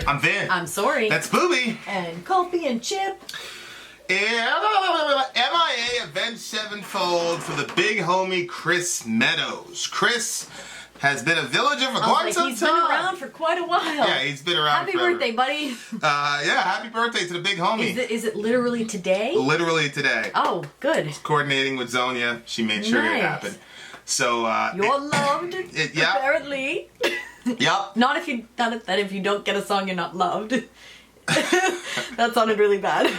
I'm Vin. I'm Sori. That's Booby. And Colby and Chip. M.I.A. Avenged Sevenfold for the big homie Chris Meadows. Chris has been a villager for quite some time. He's been around for quite a while. Yeah, he's been around Happy forever. birthday, buddy. Yeah, happy birthday to the big homie. Is it literally today? Literally today. Oh, good. Coordinating with Zonia, she made sure it happened. So you're loved. Yeah. Apparently. Yep. Not if you don't get a song, you're not loved. That sounded really bad.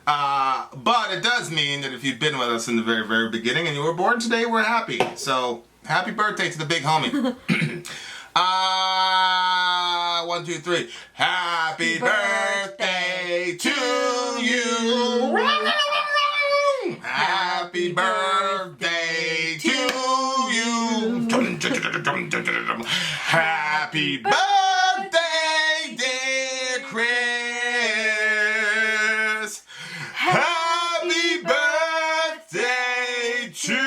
But it does mean that if you've been with us in the very, very beginning and you were born today, we're happy. So happy birthday to the big homie. 1, 2, 3. Happy birthday to you. Happy birthday to you. Happy birthday, dear Chris. Happy birthday to you.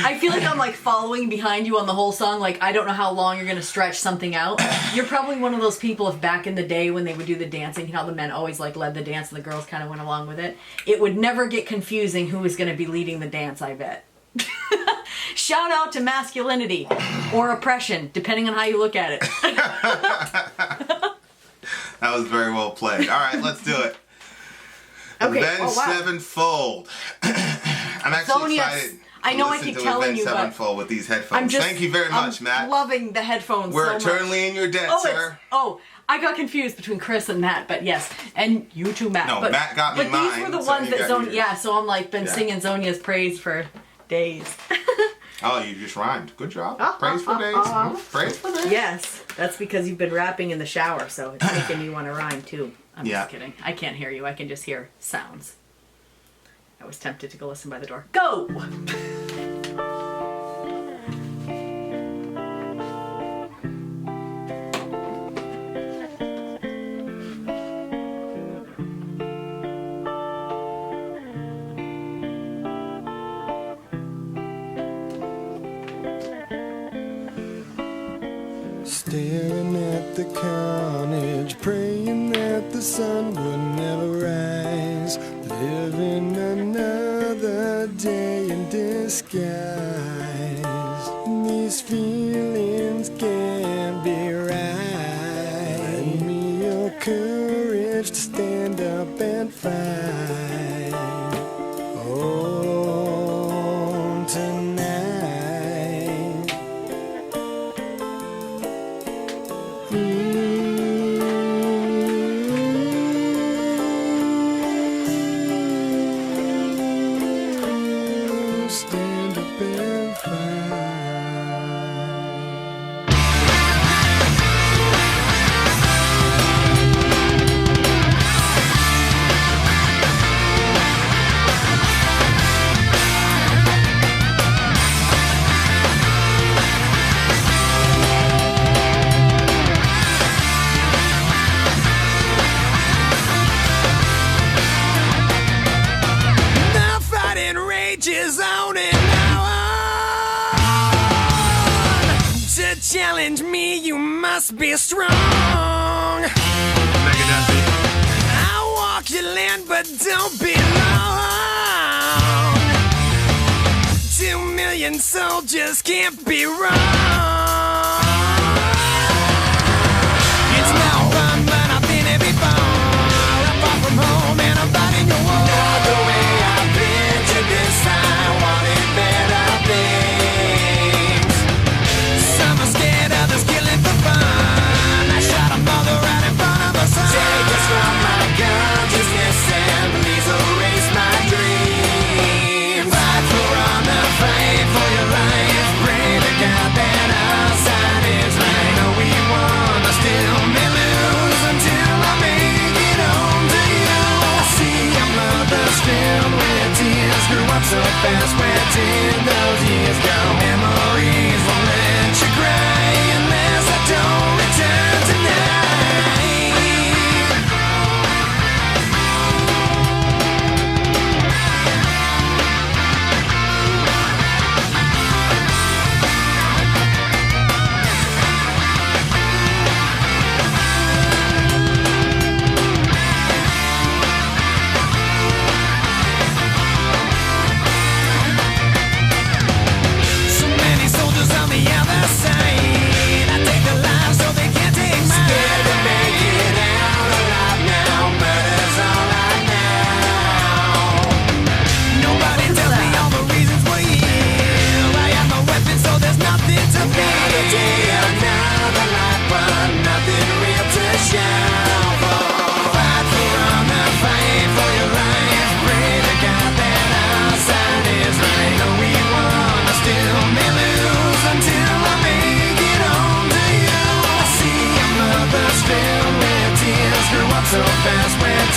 I feel like I'm like following behind you on the whole song. Like, I don't know how long you're going to stretch something out. You're probably one of those people, if back in the day when they would do the dancing, you know, the men always like led the dance and the girls kind of went along with it. It would never get confusing who was going to be leading the dance, I bet. Shout out to masculinity or oppression, depending on how you look at it. That was very well played. All right, let's do it. Okay. Avenged Sevenfold. I'm actually excited. I know I listen keep to telling Avenged you, but Sevenfold with these headphones. Thank you very much, Matt. I'm loving the headphones. We're so eternally much. in your debt, sir. I got confused between Chris and Matt, but yes, and you too, Matt. No, but, Matt got me but mine. But these were the so ones that Zonia. Yeah, so I'm like been singing Zonia's praise for days. Oh, you just rhymed. Good job. Praise for days. Praise for days. Yes, that's because you've been rapping in the shower, so it's making you want to rhyme too. I'm just kidding. I can't hear you. I can just hear sounds. I was tempted to go listen by the door. Go! Staring at the carnage, praying that the sun would never rise. Living another day in disguise. These feelings can't be right. Lend me your courage to stand up and fight. Oh, tonight. Stand up and fight. Now fighting rages on and on. To challenge me, you must be strong. I'll walk your land, but don't be long. 2 million soldiers can't be wrong. It's now run, but I've been here before. I'm far from home and I'm fighting your war. Not the way I've been to this, I wanted better things. Some are scared, others killing for fun. I shot a mother right in front of a son. Take us from my consciousness and please erase my dreams. Fight for honor, fight for your life. Pray to God that I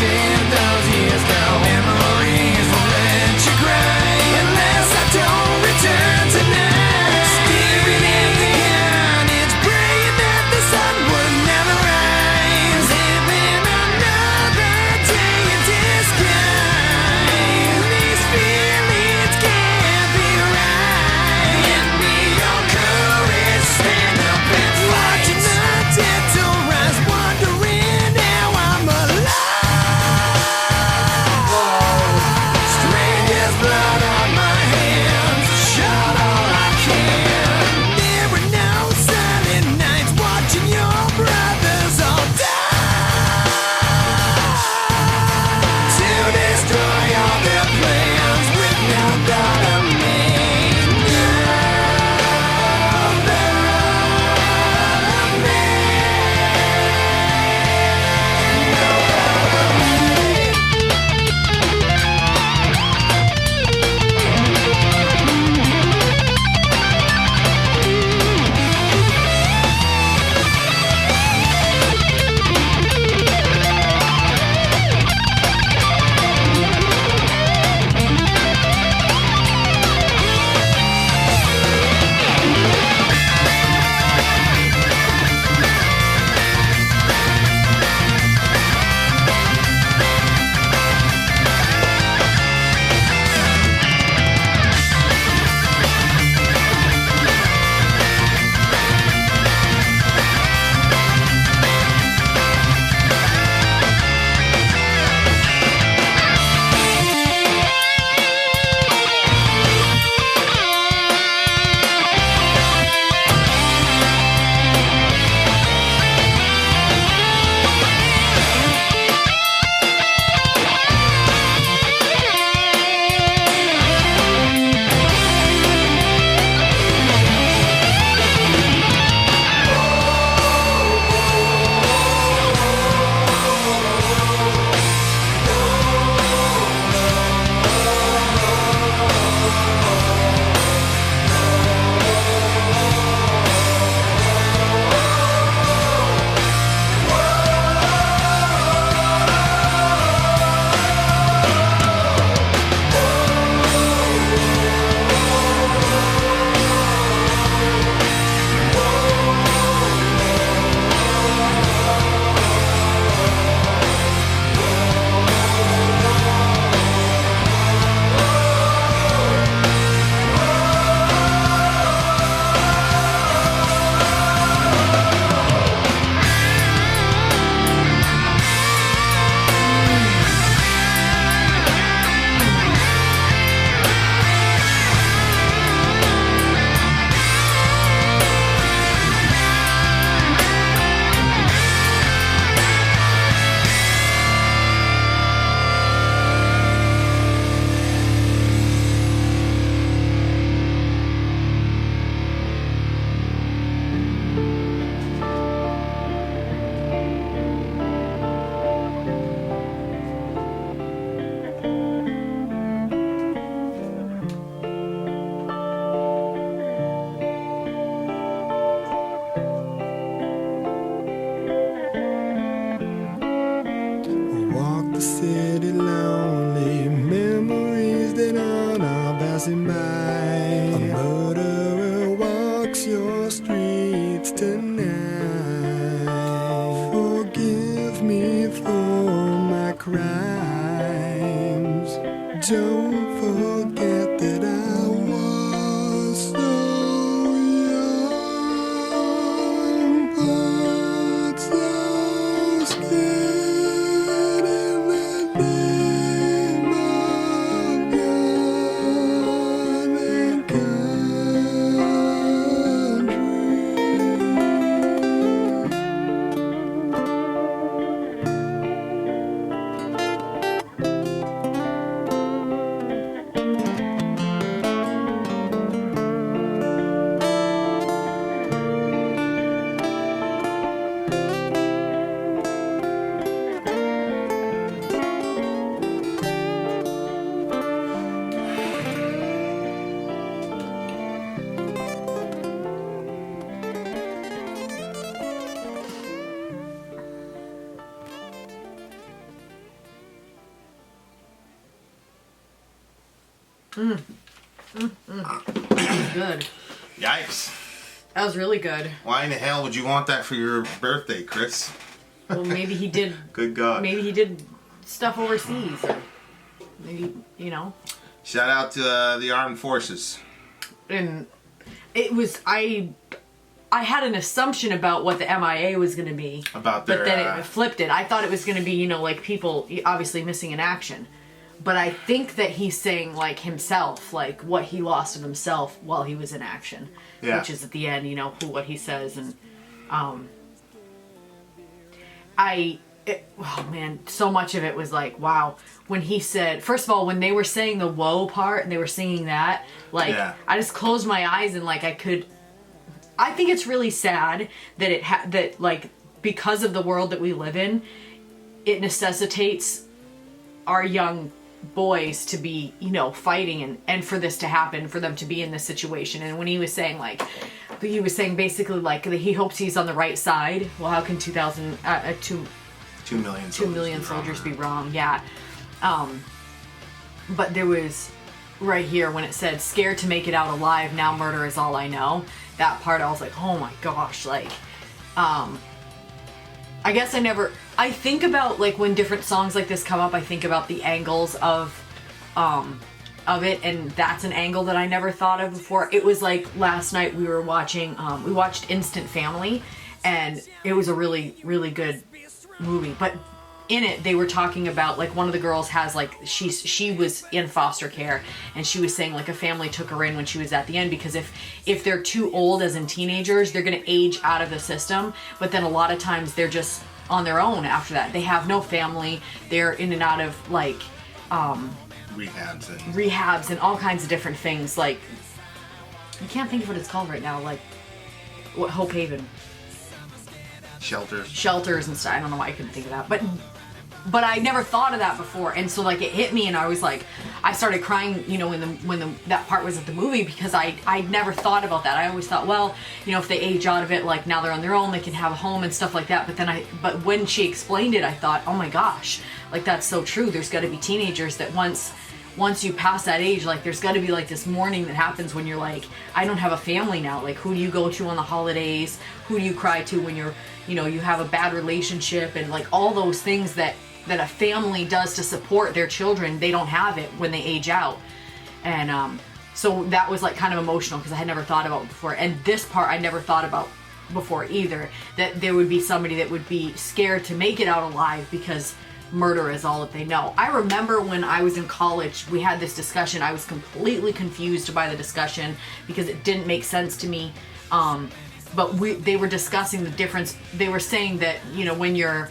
10 those years go. Memories won't let you cry unless I don't return tonight. Staring at the carnage, praying that the sun would never rise. Living another day in disguise. These feelings can't be right. Give me your courage, stand up and fight. Watching the dead to rise, wondering how I'm alive. Strangest blood on my hands, shot all I can. There were no silent nights, watching your brothers all die. To destroy all their plans with no thought of me. No thought of me. Walk the city lonely, memories that are passing by. A murderer walks your streets tonight. Forgive me for my crimes. Don't forget that I was so young, but so scared in the name of God and country. Good. Yikes. That was really good. Why in the hell would you want that for your birthday, Chris? Well, maybe he did. Good God. Maybe he did stuff overseas, or maybe, you know. Shout out to the armed forces. And it was I had an assumption about what the M.I.A. was going to be. About their, but then it flipped it. I thought it was going to be, you know, like people obviously missing in action. But I think that he's saying, like, himself, like, what he lost of himself while he was in action. Yeah. Which is at the end, you know, what he says. And, oh man, so much of it was like, wow. When he said, first of all, when they were saying the woe part and they were singing that, like, yeah. I just closed my eyes and, like, I think it's really sad that that, like, because of the world that we live in, it necessitates our young boys to be, you know, fighting and for this to happen, for them to be in this situation. And when he was saying, like, he was saying basically, like, that he hopes he's on the right side. Well, how can 2 million soldiers be wrong? Yeah. But there was right here when it said, scared to make it out alive, now murder is all I know. That part, I was like, oh my gosh, like, I guess I think about, like, when different songs like this come up, I think about the angles of it, and that's an angle that I never thought of before. It was like last night we were watching, we watched Instant Family, and it was a really, really good movie, but in it they were talking about, like, one of the girls has, like, she was in foster care, and she was saying, like, a family took her in when she was at the end because if they're too old as in teenagers, they're going to age out of the system, but then a lot of times they're just on their own after that. They have no family. They're in and out of, like, rehabs and all kinds of different things. Like, I can't think of what it's called right now. Like, what, Hope Haven. Shelters and stuff. I don't know why I couldn't think of that. But I never thought of that before, and so, like, it hit me, and I was like, I started crying, you know, when that part was at the movie, because I never thought about that. I always thought, well, you know, if they age out of it, like, now they're on their own, they can have a home and stuff like that. But when she explained it, I thought, oh my gosh, like, that's so true. There's got to be teenagers that once you pass that age, like, there's got to be, like, this mourning that happens when you're like, I don't have a family now. Like, who do you go to on the holidays? Who do you cry to when you're, you know, you have a bad relationship, and, like, all those things that a family does to support their children, they don't have it when they age out. And so that was, like, kind of emotional because I had never thought about it before. And this part I never thought about before either, that there would be somebody that would be scared to make it out alive because murder is all that they know. I remember when I was in college, we had this discussion. I was completely confused by the discussion because it didn't make sense to me. But they were discussing the difference. They were saying that, you know, when you're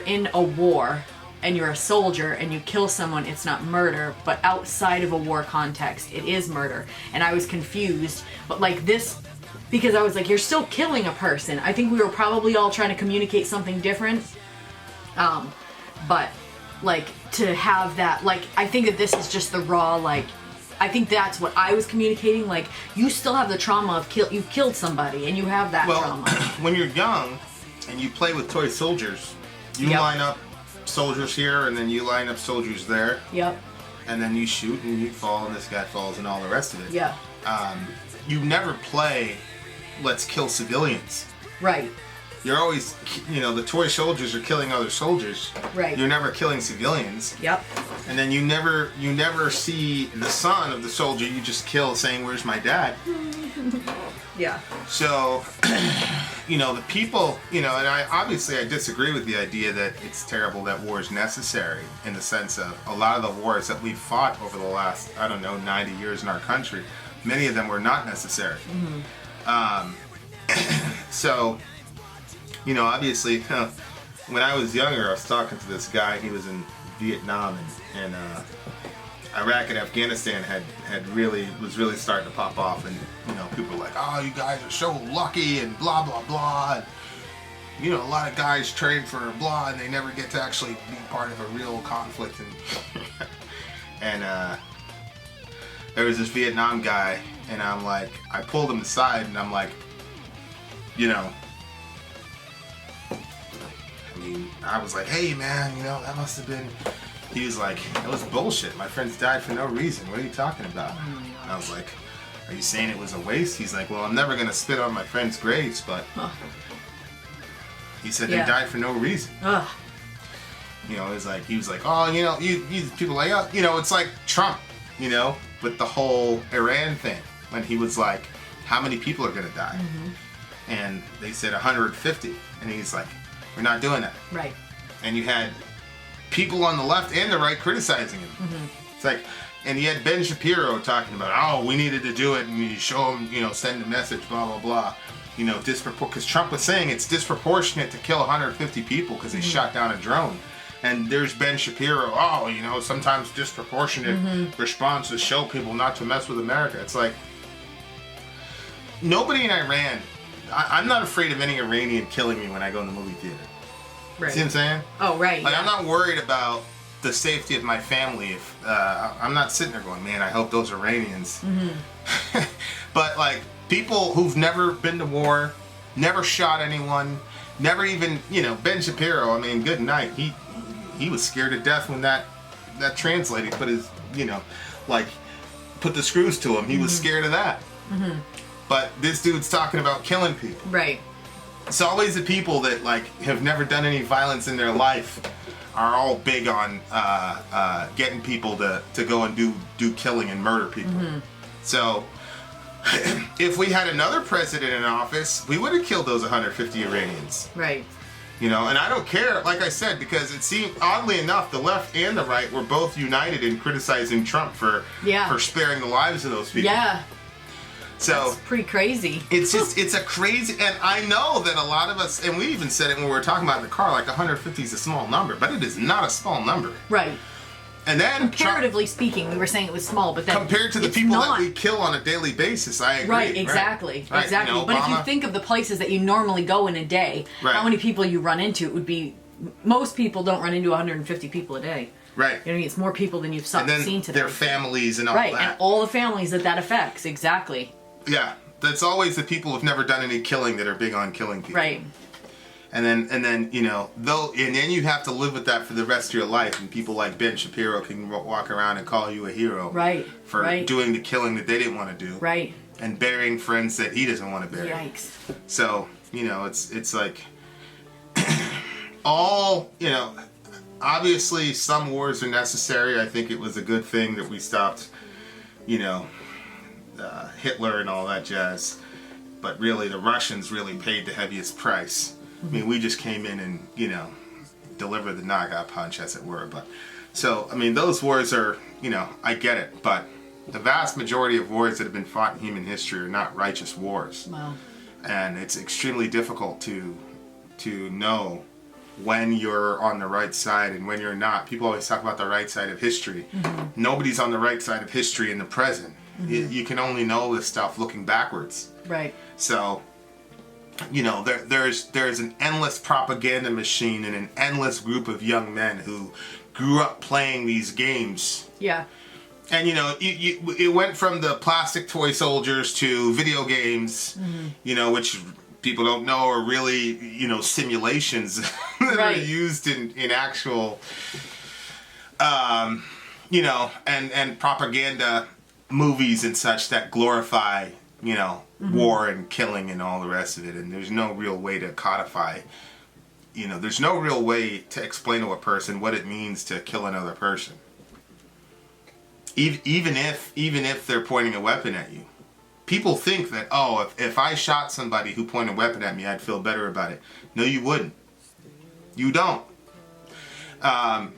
in a war and you're a soldier and you kill someone, it's not murder, but outside of a war context, it is murder. And I was confused, but, like, this, because I was like, you're still killing a person. I think we were probably all trying to communicate something different. But, like, to have that, like, I think that this is just the raw, like, I think that's what I was communicating. Like, you still have the trauma of you killed somebody, and you have that trauma. When you're young and you play with toy soldiers, you line up soldiers here, and then you line up soldiers there. Yep. And then you shoot, and you fall, and this guy falls, and all the rest of it. Yeah. You never play, let's kill civilians. Right. You're always, you know, the toy soldiers are killing other soldiers. Right. You're never killing civilians. Yep. And then you never see the son of the soldier you just kill saying, "Where's my dad?" Yeah. So, you know, the people, you know, and I disagree with the idea that it's terrible that war is necessary, in the sense of a lot of the wars that we've fought over the last, 90 years in our country, many of them were not necessary. Mm-hmm. So, you know, obviously, when I was younger, I was talking to this guy. He was in Vietnam, and Iraq and Afghanistan was really starting to pop off, and, you know, people were like, "Oh, you guys are so lucky," and blah blah blah. And, you know, a lot of guys train for blah, and they never get to actually be part of a real conflict. And there was this Vietnam guy, and I'm like, I pulled him aside, and I'm like, you know, I mean, I was like, "Hey man, you know, that must have been, he was like, it was bullshit. My friends died for no reason. What are you talking about? And I was like, are you saying it was a waste? He's like, well, I'm never going to spit on my friends' graves, but he said they died for no reason. You know, he was like, oh, you know, you people like, oh, you know, it's like Trump, you know, with the whole Iran thing, when he was like, how many people are going to die? And they said 150. And he's like, we're not doing that. Right. And you had people on the left and the right criticizing him. It's like, and you had Ben Shapiro talking about, oh, we needed to do it, and you show him, you know, send a message, blah, blah, blah. You know, because Trump was saying it's disproportionate to kill 150 people because they shot down a drone. And there's Ben Shapiro, oh, you know, sometimes disproportionate responses show people not to mess with America. It's like, nobody in Iran, I'm not afraid of any Iranian killing me when I go in the movie theater. Right. See what I'm saying? Oh, right. Like, I'm not worried about the safety of my family. If I'm not sitting there going, man, I hope those Iranians. But, like, people who've never been to war, never shot anyone, never even, you know, Ben Shapiro, I mean, good night. He was scared to death when that translator put his, you know, like, put the screws to him. He was scared of that. But this dude's talking about killing people. Right. It's always the people that, like, have never done any violence in their life are all big on getting people to go and do killing and murder people. So if we had another president in office, we would have killed those 150 Iranians. Right. You know, and I don't care, like I said, because it seemed, oddly enough, the left and the right were both united in criticizing Trump for sparing the lives of those people. Yeah. So that's pretty crazy. It's just, it's a crazy, and I know that a lot of us, and we even said it when we were talking about in the car, like 150 is a small number, but it is not a small number. Right. And then comparatively speaking, we were saying it was small, but then compared to the people that we kill on a daily basis, I agree. Right, exactly. Right. Exactly. You know, but if you think of the places that you normally go in a day, how many people you run into, it would be, most people don't run into 150 people a day. Right. You know what I mean? It's more people than you've seen today. Their families and all that. Right, and all the families that affects, exactly. Yeah. That's always the people who've never done any killing that are big on killing people. Right. And then you know, and then you have to live with that for the rest of your life. And people like Ben Shapiro can walk around and call you a hero. Right. For doing the killing that they didn't want to do. Right. And burying friends that he doesn't want to bury. Yikes. So, you know, it's like all, you know, obviously some wars are necessary. I think it was a good thing that we stopped, you know, Hitler and all that jazz. But really, the Russians really paid the heaviest price. I mean, we just came in and, you know, delivered the Naga punch, as it were. But so, I mean, those wars are, you know, I get it. But the vast majority of wars that have been fought in human history are not righteous wars. Wow. And it's extremely difficult to know when you're on the right side and when you're not. People always talk about the right side of history. Nobody's on the right side of history in the present. You can only know this stuff looking backwards. Right. So, you know, there's an endless propaganda machine and an endless group of young men who grew up playing these games. Yeah. And, you know, it went from the plastic toy soldiers to video games, you know, which people don't know are really, you know, simulations that are used in actual, you know, and propaganda movies and such that glorify, you know, war and killing and all the rest of it. And there's no real way to codify, you know, there's no real way to explain to a person what it means to kill another person. Even if they're pointing a weapon at you. People think that, oh, if I shot somebody who pointed a weapon at me, I'd feel better about it. No, you wouldn't. You don't.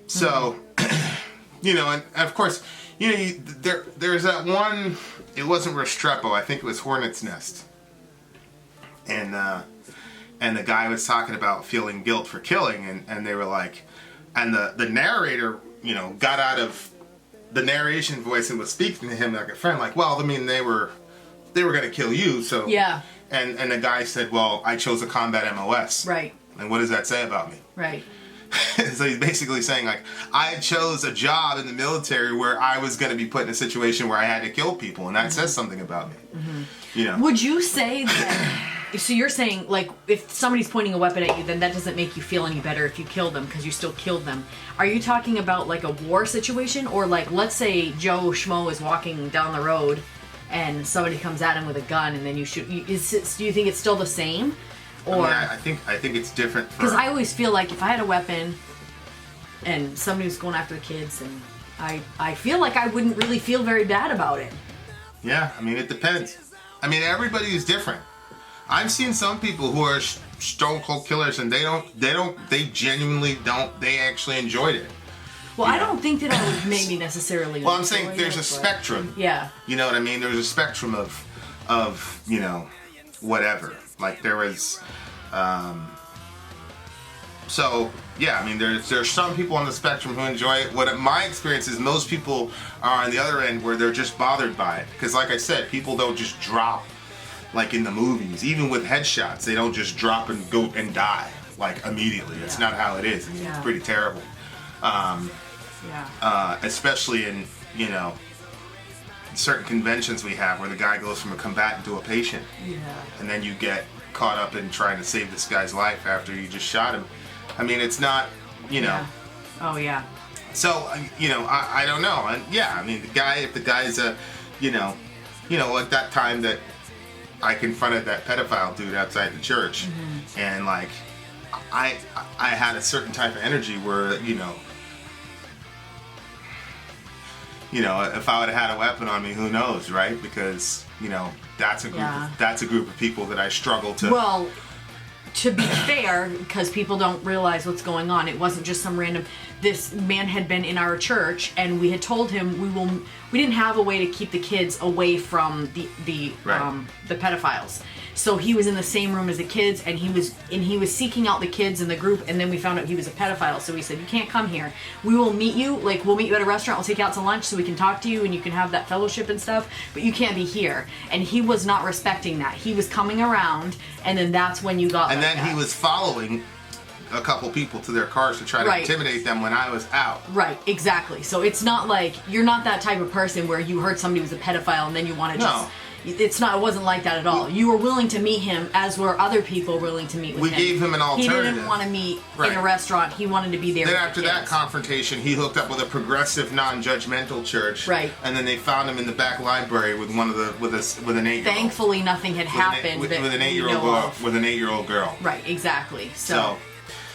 So, you know, and of course, you know, there's that one, it wasn't Restrepo, I think it was Hornet's Nest. And the guy was talking about feeling guilt for killing, and they were like, and the narrator, you know, got out of the narration voice and was speaking to him like a friend, like, well, I mean, they were going to kill you, so. Yeah. And the guy said, well, I chose a combat MOS. Right. And what does that say about me? Right. So he's basically saying, like, I chose a job in the military where I was going to be put in a situation where I had to kill people, and that says something about me. You know. Would you say that So you're saying, like, if somebody's pointing a weapon at you, then that doesn't make you feel any better if you kill them because you still killed them. Are you talking about, like, a war situation? Or, like, let's say Joe Schmo is walking down the road and somebody comes at him with a gun and then you shoot. Do you think it's still the same? Or I think it's different. Because I always feel like if I had a weapon and somebody was going after the kids, and I feel like I wouldn't really feel very bad about it. Yeah, I mean, it depends. I mean, everybody is different. I've seen some people who are stone cold killers, and they genuinely don't. They actually enjoyed it. Well, I don't think that I would maybe necessarily. Well, I'm saying there's a spectrum. Yeah. You know what I mean? There's a spectrum of you know, whatever. Like there was, so yeah. I mean, there's some people on the spectrum who enjoy it. My experience is most people are on the other end where they're just bothered by it. Because like I said, people don't just drop. Like in the movies, even with headshots, they don't just drop and go and die like immediately. That's not how it is. I mean, it's pretty terrible. Especially in, you know, certain conventions we have where the guy goes from a combatant to a patient. Yeah. And then you get caught up in trying to save this guy's life after you just shot him. I mean, it's not, you know. Yeah. Oh, yeah. So, you know, I don't know. And yeah, I mean, if the guy's a, you know, like that time that I confronted that pedophile dude outside the church, and like I had a certain type of energy where you know if I would have had a weapon on me, who knows, right? Because you know that's a group of people that I struggle to. Well, to be fair, because people don't realize what's going on, it wasn't just some random. This man had been in our church, and we had told him we didn't have a way to keep the kids away from the pedophiles. So he was in the same room as the kids, and he was seeking out the kids in the group, and then we found out he was a pedophile. So we said, you can't come here. We will meet you, like we'll meet you at a restaurant, we'll take you out to lunch so we can talk to you and you can have that fellowship and stuff, but you can't be here. And he was not respecting that. He was coming around, and then that's when you got and then he was following a couple people to their cars to try to intimidate them when I was out. Right, exactly. So it's not like, you're not that type of person where you heard somebody was a pedophile and then you want to just... It wasn't like that at all. You were willing to meet him, as were other people willing to meet with him. We gave him an alternative. He didn't want to meet in a restaurant. He wanted to be there. Then after that confrontation, he hooked up with a progressive, non-judgmental church. Right. And then they found him in the back library with an 8-year-old. Thankfully, nothing had happened. With an 8-year-old girl. Right. Exactly. So,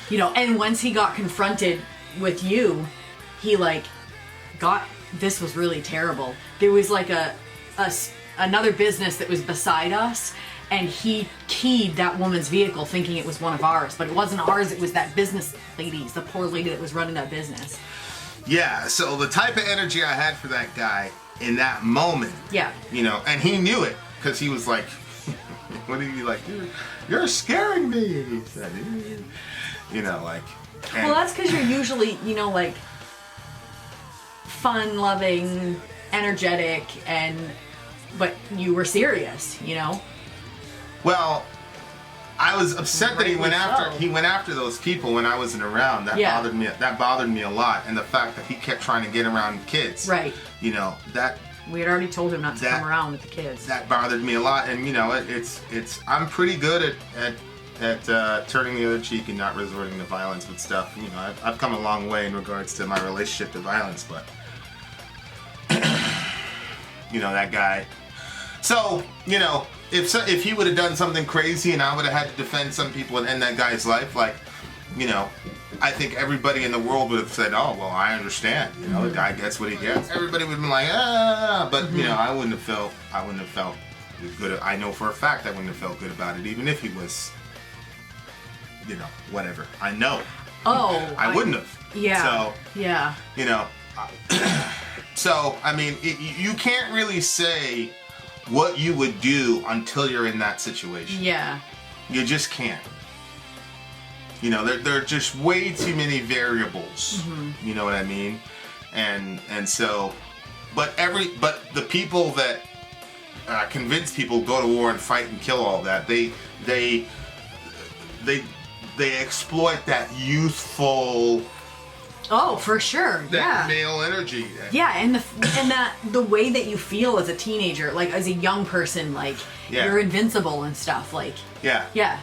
you know, and once he got confronted with you, he this was really terrible. There was like another business that was beside us, and he keyed that woman's vehicle thinking it was one of ours, but it wasn't ours. It was that business lady's, the poor lady that was running that business. Yeah, so the type of energy I had for that guy in that moment, you know, and he knew it, because he was like, what are you like, you're scaring me, he said, you know, like. Well, that's because you're usually, you know, like, fun-loving, energetic, but you were serious, you know? Well, I was upset that he went after those people when I wasn't around. That bothered me a lot, and the fact that he kept trying to get around kids. Right. You know, that we had already told him not to come around with the kids. That bothered me a lot, and you know, it's I'm pretty good at turning the other cheek and not resorting to violence with stuff. You know, I've come a long way in regards to my relationship to violence, but you know, that guy. So, you know, if he would have done something crazy and I would have had to defend some people and end that guy's life, like, you know, I think everybody in the world would have said, oh, well, I understand. You know, the guy gets what he gets. Everybody would have been like, but, you know, I wouldn't have felt good. I know for a fact I wouldn't have felt good about it, even if he was, you know, whatever. I know. Oh. I wouldn't have. Yeah. So, yeah. You know, so, I mean, you can't really say what you would do until you're in that situation. Yeah. You just can't. You know, there are just way too many variables. You know what I mean? And so, but the people that convince people go to war and fight and kill all that, they exploit that youthful Oh, for sure. That Yeah. male energy. Yeah, and the way that you feel as a teenager, like as a young person, like Yeah. you're invincible and stuff. Like Yeah. yeah.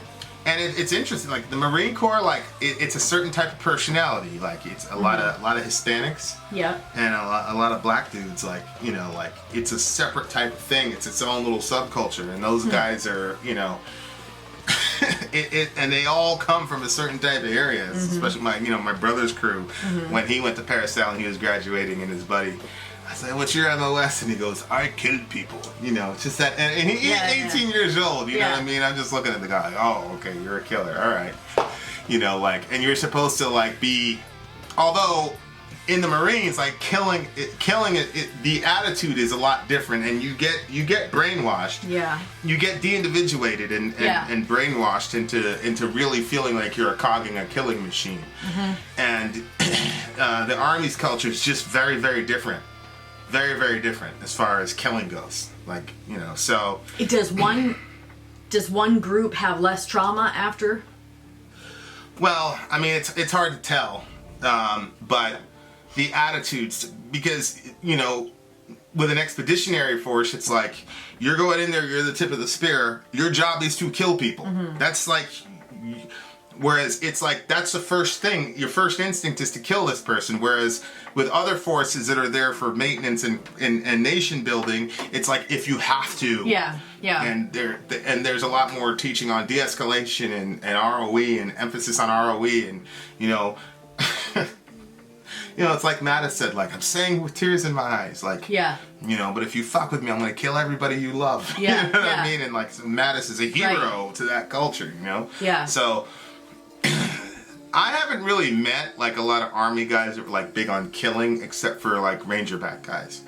And it's interesting, like the Marine Corps, like it's a certain type of personality. Like it's a lot of Hispanics. Yeah. And a lot of black dudes, like, you know, like it's a separate type of thing. It's its own little subculture, and those guys are, you know, and they all come from a certain type of areas. Especially my brother's crew. When he went to Paris Island, he was graduating, and his buddy, I said, "What's your MOS?" And he goes, "I killed people." You know, it's just that, and he's 18 years old. You know what I mean? I'm just looking at the guy, like, "Oh, okay, you're a killer. All right." You know, like, and you're supposed to like be, although in the Marines, like killing it, the attitude is a lot different, and you get brainwashed. Yeah. You get de-individuated and brainwashed into really feeling like you're a cog in a killing machine. And the Army's culture is just very, very different. Very, very different as far as killing goes. Like, you know, so... Does one group have less trauma after? Well, I mean, it's hard to tell. But the attitudes, because, you know, with an expeditionary force, it's like, you're going in there, you're the tip of the spear, your job is to kill people. That's like... Whereas it's like, that's the first thing, your first instinct is to kill this person. Whereas with other forces that are there for maintenance and nation building, it's like, if you have to. Yeah, yeah. And there's a lot more teaching on de-escalation and ROE and emphasis on ROE and, you know, you know, it's like Matta said, like, I'm saying with tears in my eyes, like, Yeah. you know, but if you fuck with me, I'm gonna kill everybody you love. Yeah, You know what yeah. I mean? And like, Mattis is a hero to that culture, you know? Yeah. So, I haven't really met like a lot of Army guys that were like big on killing, except for like Rangerback guys.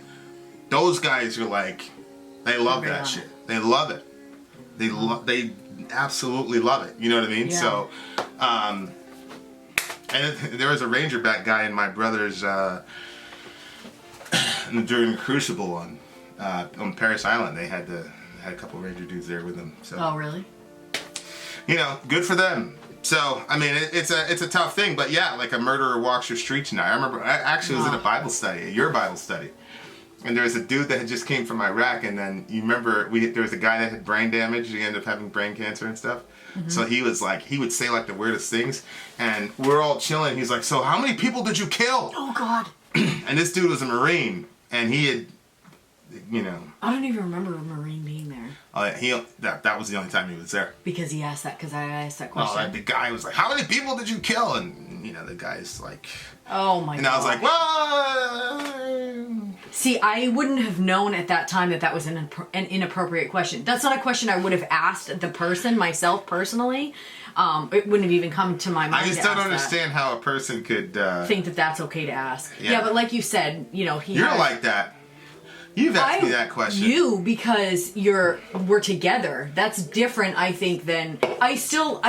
Those guys are like, they love that shit. They love it. They absolutely love it. You know what I mean? Yeah. So, and there was a Rangerback guy in my brother's during the Crucible on Paris Island. They had a couple Ranger dudes there with them. So, Oh, really? you know, good for them. So, I mean, it's a tough thing, but yeah, like a murderer walks your streets now. I remember, I actually was in a Bible study, your Bible study, and there was a dude that had just came from Iraq, and then you remember there was a guy that had brain damage. He ended up having brain cancer and stuff. So he was like, he would say like the weirdest things, and we're all chilling. He's like, "So how many people did you kill?" Oh, God. And this dude was a Marine, and he had, you know, I don't even remember a Marine being there. that was the only time he was there. Because he asked that, because I asked that Oh, question. the guy was like, "How many people did you kill?" And you know, the guy's like, Oh, my God. and I was like, "Well." See, I wouldn't have known at that time that was an inappropriate question. That's not a question I would have asked the person, myself, personally. It wouldn't have even come to my mind. I just don't understand how a person could Think that that's okay to ask. Yeah. Yeah, but like you said, you know, You're like that. You've asked me that question. You, because we're together. That's different, I think, than I still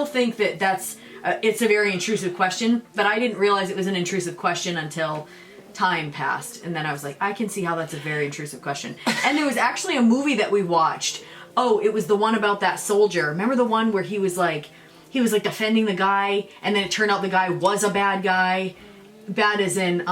think that that's it's a very intrusive question, but I didn't realize it was an intrusive question until time passed, and then I was like, I can see how that's a very intrusive question. And there was actually a movie that we watched. Oh, it was the one about that soldier. Remember the one where he was like defending the guy, and then it turned out the guy was a bad guy. Bad as in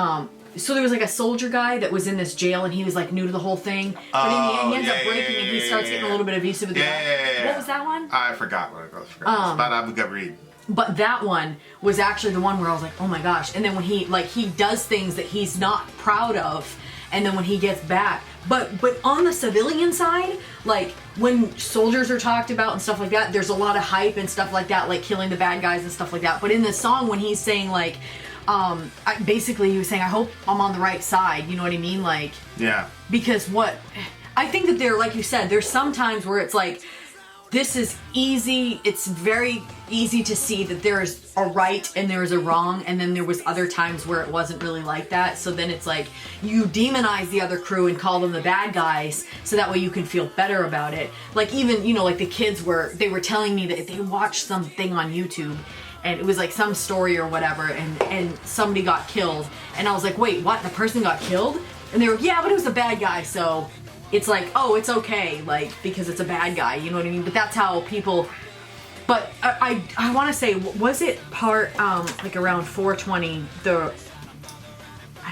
so there was like a soldier guy that was in this jail, and he was like new to the whole thing. But in the end, he ends up breaking, and he starts getting a little bit abusive with the guy. What was that one? I forgot what it was. It's about Abu Ghraib. But that one was actually the one where I was like, oh my gosh. And then when he does things that he's not proud of, and then when he gets back. But on the civilian side, like when soldiers are talked about and stuff like that, there's a lot of hype and stuff like that, like killing the bad guys and stuff like that. But in the song, when he's saying like, basically he was saying, I hope I'm on the right side. You know what I mean? Like, Yeah. because I think that there, like you said, there's some times where it's like, this is easy. It's very easy to see that there is a right and there is a wrong, and then there was other times where it wasn't really like that. So then it's like you demonize the other crew and call them the bad guys, so that way you can feel better about it. Like even, you know, like the kids were telling me that they watched something on YouTube, and it was like some story or whatever, and somebody got killed, and I was like, wait, what? The person got killed? And they were, yeah, but it was a bad guy, so. It's like, oh, it's okay, like, because it's a bad guy, you know what I mean? But that's how people... But I want to say, was it part like around 420? I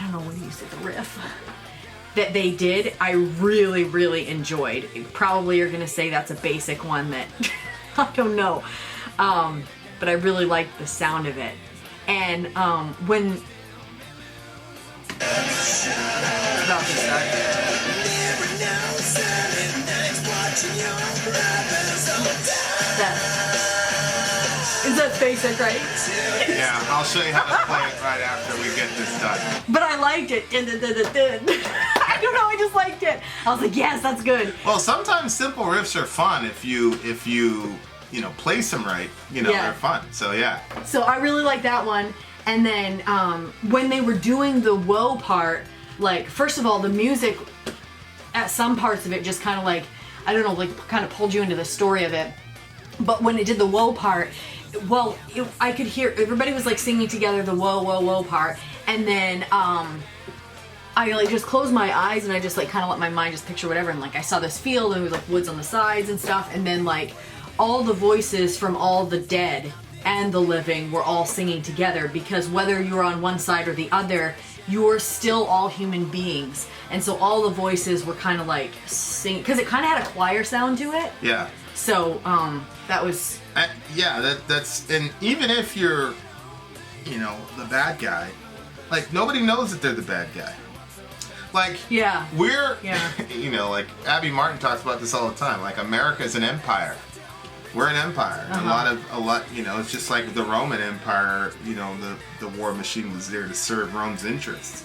don't know what you said, the riff that they did. I really, really enjoyed. Probably you're gonna say that's a basic one that I don't know, but I really liked the sound of it. And when it's about to start. Is that basic, right? Yeah, I'll show you how to play it right after we get this done. But I liked it. I don't know, I just liked it. I was like, yes, that's good. Well, sometimes simple riffs are fun if you place them right. They're fun. So yeah. So I really like that one. And then when they were doing the whoa part, like, first of all, the music at some parts of it just kind of like, I don't know, like kind of pulled you into the story of it. But when it did the whoa part, well, I could hear everybody was like singing together the whoa, whoa, whoa part. And then I like just closed my eyes and I just like kind of let my mind just picture whatever. And like I saw this field and it was like woods on the sides and stuff. And then like all the voices from all the dead and the living were all singing together, because whether you're on one side or the other, you're still all human beings. And so all the voices were kind of like singing, because it kind of had a choir sound to it. Yeah. So that was... that's... And even if you're, the bad guy, like, nobody knows that they're the bad guy. Like, we're... Yeah. Like, Abby Martin talks about this all the time. Like, America is an empire. We're an empire. A lot, it's just like the Roman Empire, the war machine was there to serve Rome's interests.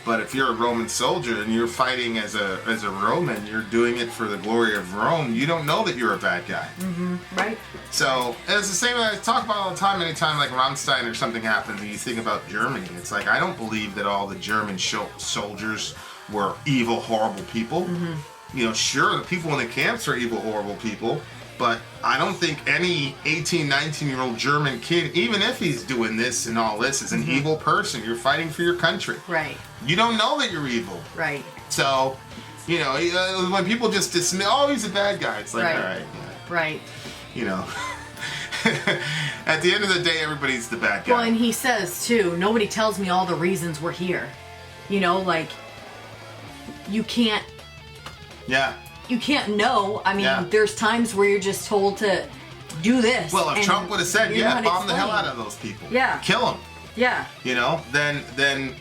But if you're a Roman soldier and you're fighting as a Roman, you're doing it for the glory of Rome, you don't know that you're a bad guy. Mm-hmm. Right. So, it's the same thing I talk about all the time. Anytime like Rammstein or something happens and you think about Germany, it's like, I don't believe that all the German soldiers were evil, horrible people. Mm-hmm. Sure, the people in the camps are evil, horrible people, but I don't think any 18, 19-year-old German kid, even if he's doing this and all this, is an evil person. You're fighting for your country. Right. You don't know that you're evil. Right. So, when people just dismiss, oh, he's a bad guy, it's like, all right. Yeah. Right. At the end of the day, everybody's the bad guy. Well, and he says, too, nobody tells me all the reasons we're here. Like, you can't... Yeah. You can't know. I mean, there's times where you're just told to do this. Well, if Trump would have said, bomb the hell out of those people. Yeah. Kill them. Yeah. Then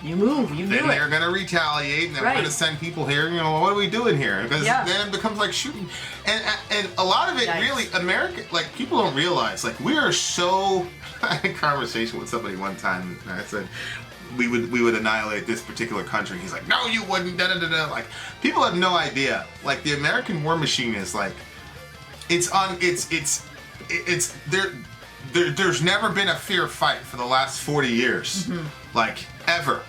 you move, you do it. Then they're going to retaliate, and then we're going to send people here. What are we doing here? Because then it becomes like shooting. And a lot of it really, America, like, people don't realize, like, we are so... I had a conversation with somebody one time, and I said... We would annihilate this particular country. He's like, no, you wouldn't. Da da da da. Like, people have no idea. Like, the American war machine is like, it's there. There's never been a fair fight for the last 40 years, like ever.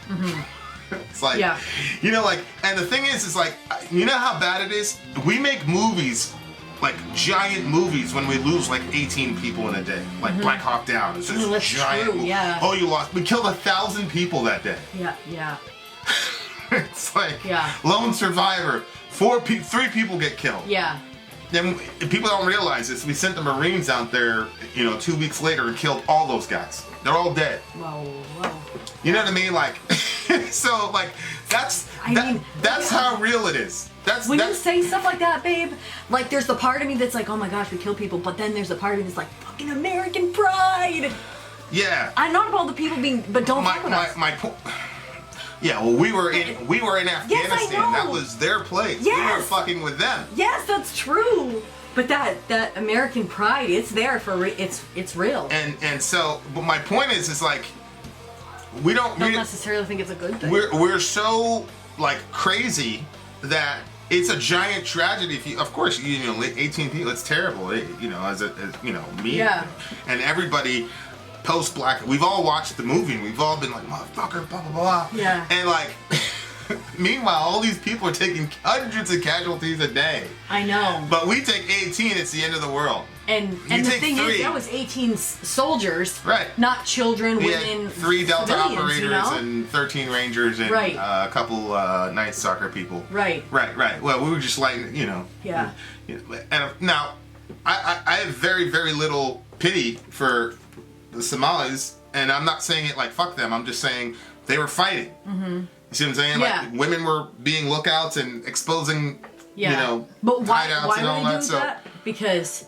It's like, and the thing is like, how bad it is. We make movies. Like giant movies when we lose like 18 people in a day. Like Black Hawk Down. It's just giant movie. Yeah. Oh, you lost. We killed 1,000 people that day. Yeah. It's like Lone Survivor. 3 people get killed. Yeah. Then people don't realize this. We sent the Marines out there, 2 weeks later and killed all those guys. They're all dead. Whoa. You know what I mean? Like, so like that's how real it is. When you say stuff like that, babe, like there's the part of me that's like, oh my gosh, we kill people, but then there's the part of me that's like, fucking American pride. Yeah. I'm not about the people being, but don't fuck with us. My point. Yeah, well, we were in Afghanistan. Yes, I know. That was their place. Yes. We were fucking with them. Yes, that's true. But that American pride, it's there for it's real. And so, but my point is like, we don't necessarily think it's a good thing. We're so like crazy that it's a giant tragedy. If you, of course, 18 people, it's terrible. As me, and everybody post Black. We've all watched the movie. And we've all been like, motherfucker, blah blah blah. Yeah. And like, meanwhile, all these people are taking hundreds of casualties a day. I know. But we take 18. It's the end of the world. And the thing is, that was 18 soldiers, right? Not children, women, 3 Delta operators and 13 Rangers and a couple night soccer people. Right. Well, we were just like, Yeah. And now, I have very, very little pity for the Somalis, and I'm not saying it like fuck them. I'm just saying they were fighting. Mm-hmm. You see what I'm saying? Yeah. Like women were being lookouts and exposing, Yeah. you know, but why hideouts were and all they that. doing that? Because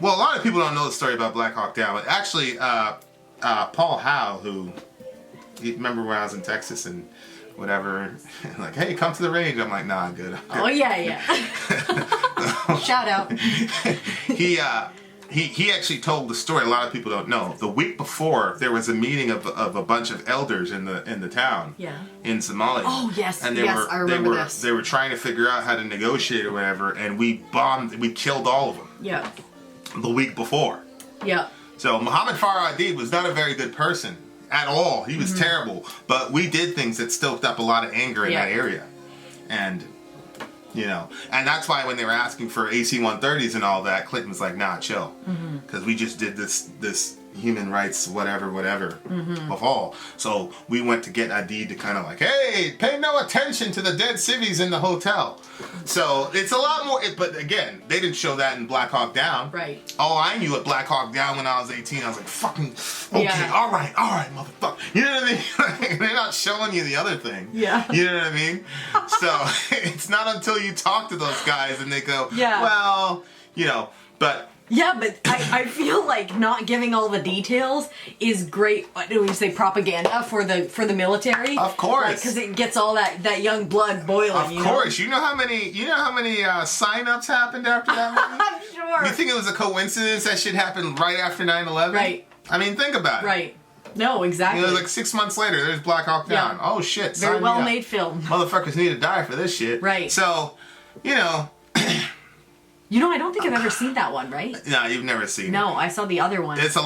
Well, a lot of people don't know the story about Black Hawk Down, but actually, Paul Howe, who, you remember when I was in Texas and whatever, like, hey, come to the range. I'm like, nah, I'm good. oh yeah. Shout out. He actually told the story. A lot of people don't know. The week before, there was a meeting of a bunch of elders in the town. Yeah. In Somalia. Oh yes, And yes, I remember this. They were trying to figure out how to negotiate or whatever, and we killed all of them. Yeah. The week before. Yeah. So Muhammad Farah Adib was not a very good person at all. He was terrible. But we did things that stoked up a lot of anger in that area. And, you know, and that's why when they were asking for AC-130s and all that, Clinton was like, nah, chill. Because we just did this human rights whatever of all. So we went to get Adid to kind of like, hey, pay no attention to the dead civvies in the hotel. So it's a lot more, but again, they didn't show that in Black Hawk Down. Right. Oh, I knew at Black Hawk Down when I was 18. I was like, fucking, okay, Yeah. all right, motherfucker. You know what I mean? They're not showing you the other thing. Yeah. You know what I mean? So it's not until you talk to those guys and they go, Yeah. well, you know, but... Yeah, but I feel like not giving all the details is great. What do we say? Propaganda for the military. Of course, because it gets all that young blood boiling. Of course, you know how many sign-ups happened after that movie? I'm sure. You think it was a coincidence that shit happened right after 9/11? Right. I mean, think about it. Right. No, exactly. You know, like 6 months later, there's Black Hawk Down. Yeah. Oh shit! Very sign me well up. made film. Motherfuckers need to die for this shit. Right. So, you know. You know, I don't think I've ever seen that one. Right? No, you've never seen it. No, I saw the other one. It was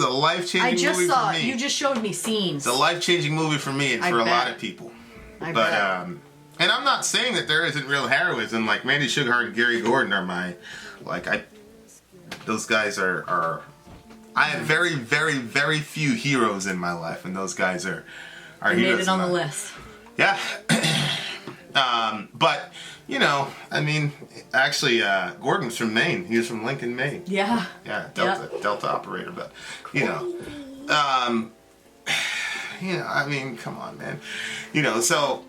a life-changing I just movie saw for it. me. You just showed me scenes. It's a life-changing movie for me and I for a bet. lot of people. I But bet. and I'm not saying that there isn't real heroism. Like Mandy Sugarheart and Gary Gordon are those guys are. I have very, very, very few heroes in my life, and those guys are I heroes. made it on the in my- list. Yeah. But you know, I mean, actually, Gordon's from Maine. He was from Lincoln, Maine. Yeah. Yeah, Delta operator, but you know, I mean, come on, man, you know, so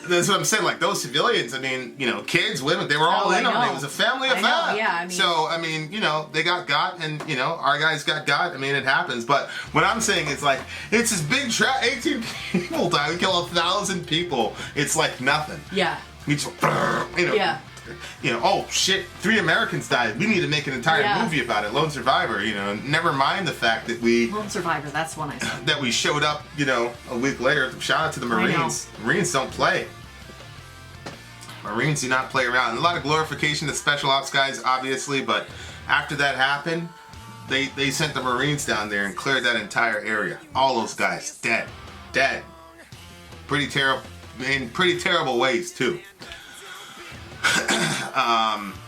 that's what I'm saying. Like those civilians, I mean, you know, kids, women, they were all in on it. It was a family I affair. know, yeah, I mean- So I mean, you know, they got, and you know, our guys got. I mean, it happens. But what I'm saying is like, it's this big 18 people died. We kill 1,000 people. It's like nothing. Yeah. We just, you know. Yeah. You know, oh shit, 3 Americans died. We need to make an entire movie about it. Lone Survivor, you know, never mind the fact that Lone Survivor, that's one I saw. that we showed up, you know, a week later. Shout out to the Marines. Marines don't play. Marines do not play around. A lot of glorification to special ops guys, obviously, but after that happened, they sent the Marines down there and cleared that entire area. All those guys dead. Pretty terrible, in pretty terrible ways too.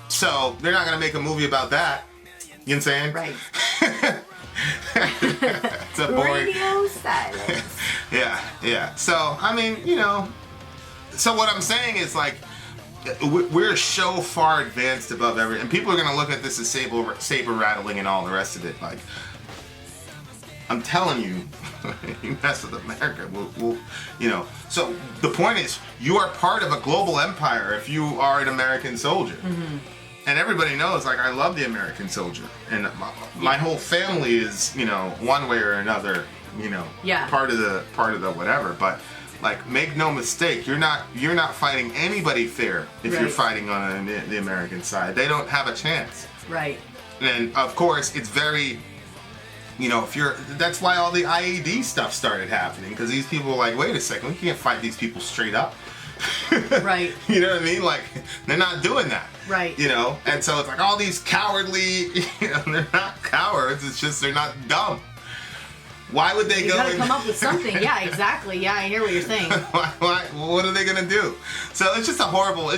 So they're not gonna make a movie about that. You know what I'm saying? Right. It's a boring. Radio silence. Yeah. So I mean, you know. So what I'm saying is like, we're so far advanced above everything, and people are gonna look at this as saber rattling and all the rest of it. Like, I'm telling you, you mess with America, we'll, you know. So the point is, you are part of a global empire if you are an American soldier. Mm-hmm. And everybody knows, like, I love the American soldier, and my whole family is, you know, one way or another, you know, part of the whatever. But like, make no mistake, you're not fighting anybody fair if you're fighting on the American side. They don't have a chance. Right. And of course, it's very, you know, that's why all the IAD stuff started happening, because these people were like, wait a second, we can't fight these people straight up. Right. You know what I mean? Like, they're not doing that. Right. You know? And so it's like all these cowardly, you know, they're not cowards, it's just they're not dumb. Why would they You go gotta come up with something. Yeah, exactly. Yeah, I hear what you're saying. What are they gonna do? So it's just a horrible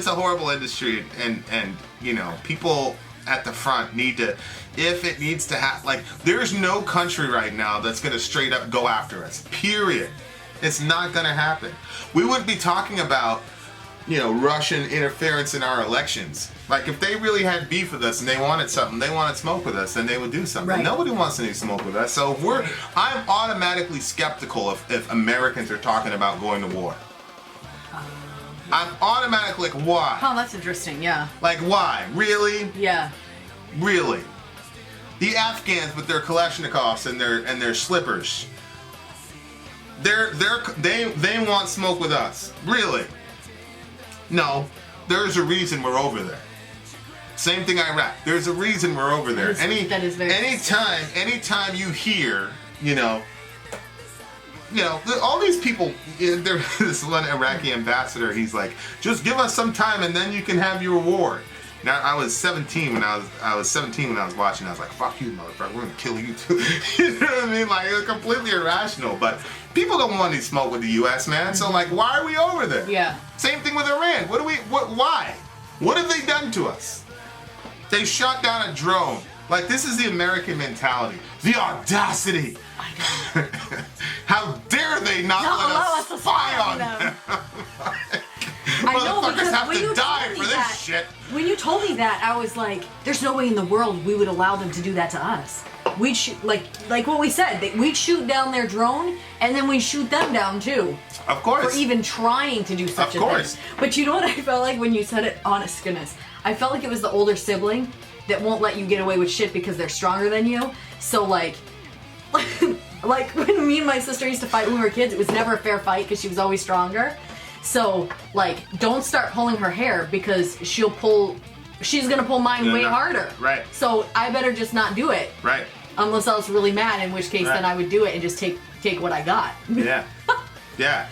industry, and you know, people at the front need to, if it needs to happen, like, there's no country right now that's gonna straight up go after us, period. It's not gonna happen. We wouldn't be talking about, you know, Russian interference in our elections Like, if they really had beef with us and they wanted something, they wanted smoke with us, then they would do something. Right. Nobody wants any smoke with us. So I'm automatically skeptical if Americans are talking about going to war. I'm automatically like, why? Oh, that's interesting. Yeah. Like, why? Really? Yeah. Really? The Afghans with their Kalashnikovs and their slippers. They want smoke with us. Really? No. There's a reason we're over there. Same thing Iraq. There's a reason we're over there. That is very anytime you hear, all these people. This one Iraqi ambassador, he's like, just give us some time and then you can have your reward. Now I was 17 when I was 17 when I was watching. I was like, fuck you, motherfucker, we're gonna kill you too. You know what I mean? Like, it was completely irrational. But people don't want any smoke with the U.S., man. So like, why are we over there? Yeah. Same thing with Iran. Why? What have they done to us? They shot down a drone. Like, this is the American mentality. The audacity. I know. How dare they not let us spy on them? I know, Motherfuckers because have when to you die told for me this that, shit. When you told me that, I was like, there's no way in the world we would allow them to do that to us. We'd shoot, like what we said, we'd shoot down their drone, and then we'd shoot them down too. Of course. For even trying to do such a thing. But you know what I felt like when you said it? Honest goodness. I felt like it was the older sibling that won't let you get away with shit because they're stronger than you. So like when me and my sister used to fight when we were kids, it was never a fair fight because she was always stronger. So like, don't start pulling her hair because she's gonna pull mine way harder. Right. So I better just not do it. Right. Unless I was really mad, in which case then I would do it and just take what I got. Yeah. Yeah,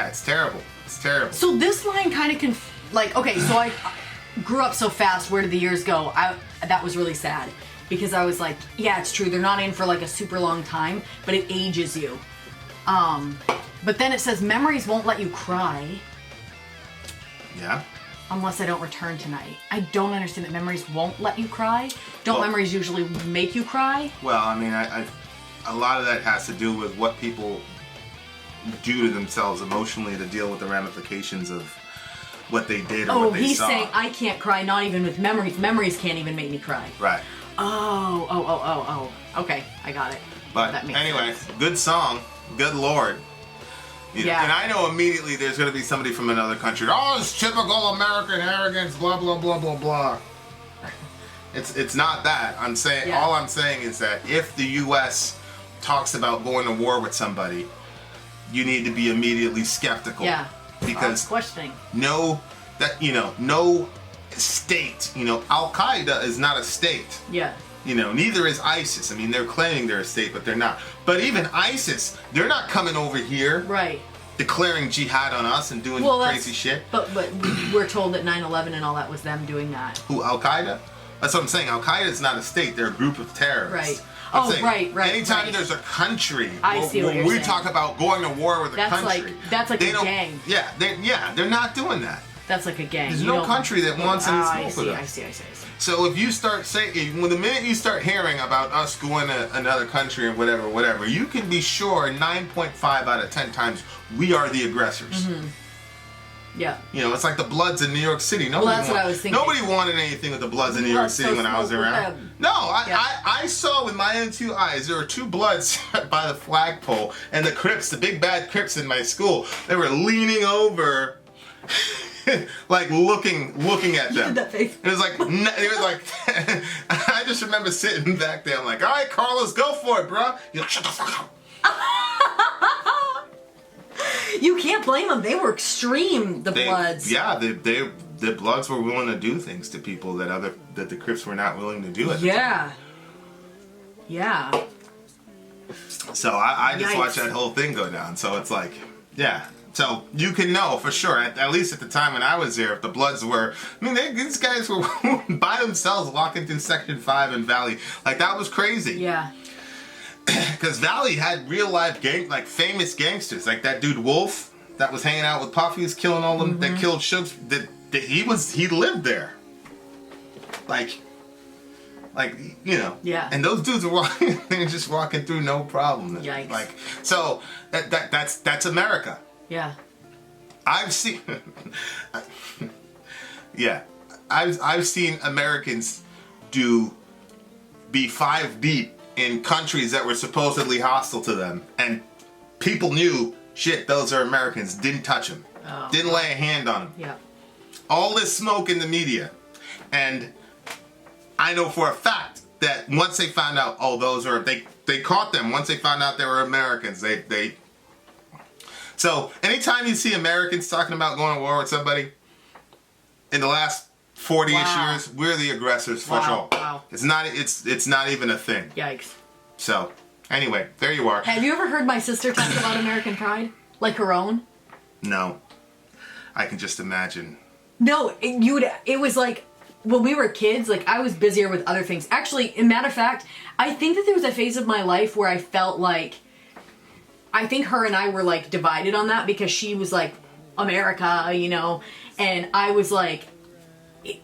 it's terrible. It's terrible. So this line kind of okay, so I grew up so fast, where did the years go? That was really sad. Because I was like, yeah, it's true, they're not in for like a super long time, but it ages you. But then it says, memories won't let you cry. Yeah. Unless I don't return tonight. I don't understand that memories won't let you cry. Don't memories usually make you cry? Well, I mean, a lot of that has to do with what people do to themselves emotionally to deal with the ramifications of what they did or what they he's saw. saying I can't cry, not even with memories. Memories can't even make me cry. Right. Oh. Okay, I got it. But that makes anyway, sense. good song. Good Lord. Yeah. And I know immediately there's going to be somebody from another country. Oh, it's typical American arrogance, blah, blah, blah, blah, blah. It's not that. All I'm saying is that if the U.S. talks about going to war with somebody, you need to be immediately skeptical. Yeah. Because questioning. no state, Al-Qaeda is not a state. Yeah. Neither is ISIS. I mean, they're claiming they're a state, but they're not. But even ISIS, they're not coming over here, right, declaring jihad on us and doing crazy shit. But we're told that 9/11 and all that was them doing that. Who, Al-Qaeda? That's what I'm saying. Al-Qaeda is not a state. They're a group of terrorists. Right. Right. Anytime there's a country, when we talk about going to war with a country, that's like a gang. Yeah, they're not doing that. That's like a gang. There's no country that wants any smoke with us. I see. So if you start saying, the minute you start hearing about us going to another country and whatever, you can be sure 9.5 out of 10 times we are the aggressors. Mm-hmm. Yeah. It's like the Bloods in New York City. That's what I was thinking. Nobody wanted anything with the Bloods in New York City when I was around. No, I saw with my own two eyes, there were two Bloods by the flagpole, and the Crips, the big bad Crips in my school, they were leaning over. Like looking at them. That face. It was like I just remember sitting back there. I'm like, all right, Carlos, go for it, bro. You're like, shut the fuck up. You can't blame them. They were extreme. The Bloods. Yeah, the Bloods were willing to do things to people that the Crips were not willing to do it. Yeah. So I just watched that whole thing go down. So it's like, yeah. So you can know for sure, at least at the time when I was there, if the Bloods were, these guys were by themselves walking through Section 5 in Valley. Like, that was crazy. Yeah. Because Valley had real life famous gangsters. Like that dude Wolf that was hanging out with Puffy, was killing all them, that killed Shooks. He lived there. Yeah. And those dudes were they were just walking through no problem. Yikes. So that's America. Yeah. I've seen. Yeah. I've seen Americans be 5 deep in countries that were supposedly hostile to them, and people knew, shit, those are Americans, didn't touch them, didn't lay a hand on them. Yeah. All this smoke in the media, and I know for a fact that once they found out, they caught them. Once they found out they were Americans, So anytime you see Americans talking about going to war with somebody, in the last 40-ish years, we're the aggressors for sure. Wow. It's not even a thing. Yikes. So anyway, there you are. Have you ever heard my sister talk about American pride? Like her own? No, I can just imagine. No, it was like, when we were kids, like, I was busier with other things. Actually, in matter of fact, I think that there was a phase of my life where I felt like, I think her and I were, like, divided on that, because she was like, America, you know, and I was like,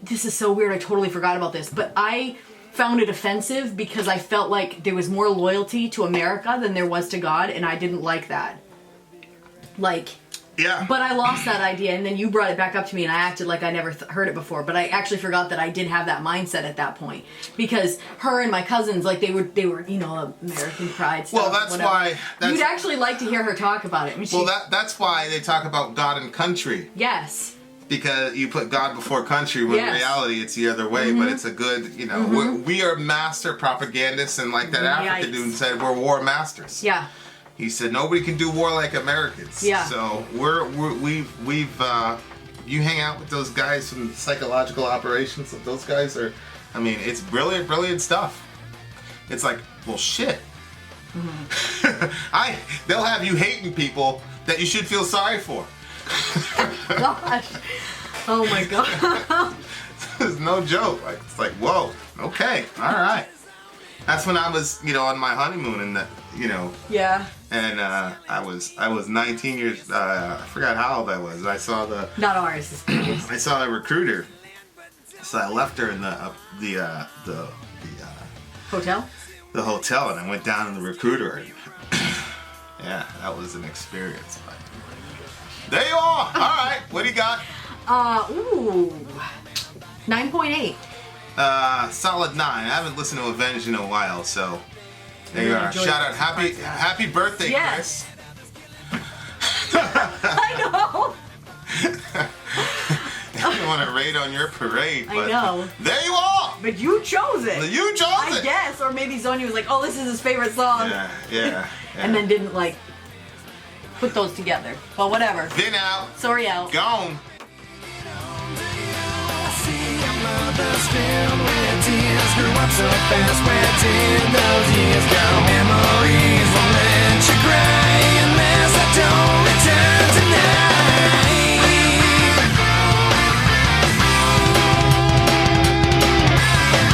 this is so weird, I totally forgot about this, but I found it offensive because I felt like there was more loyalty to America than there was to God, and I didn't like that. Like... Yeah. But I lost that idea, and then you brought it back up to me, and I acted like I never heard it before. But I actually forgot that I did have that mindset at that point, because her and my cousins, like, they were, you know, American pride stuff. Well, that's whatever. why. You'd actually like to hear her talk about it. I mean, that's why they talk about God and country. Yes. Because you put God before country, when in reality it's the other way. But it's a good, you know, we are master propagandists, and like that African dude said, we're war masters. Yeah. He said nobody can do war like Americans. Yeah. So we've you hang out with those guys from psychological operations. Those guys are, I mean, it's brilliant stuff. It's like, well, shit. They'll have you hating people that you should feel sorry for. Gosh. Oh my God. It's no joke. Like, it's like, whoa. Okay. All right. That's when I was, you know, on my honeymoon, and that, you know. Yeah. And I was 19 years. I forgot how old I was. I saw the. Not ours. I saw the recruiter. So I left her in the Hotel. The hotel, and I went down in the recruiter. And yeah, that was an experience. But there you are. All right, what do you got? 9.8. Solid 9. I haven't listened to Avenged in a while, so there you are. Enjoy Shout out, it. happy birthday, Yes. Chris. I know. I don't want to raid on your parade, but I know. there you are. But you chose it. You chose I it. guess, or maybe Sonya was like, "Oh, this is his favorite song," Yeah. and then didn't like put those together. But whatever. Vin out. Sorry out. Gone. Filled with tears, grew up so fast. Where did those years go? Memories won't let you cry.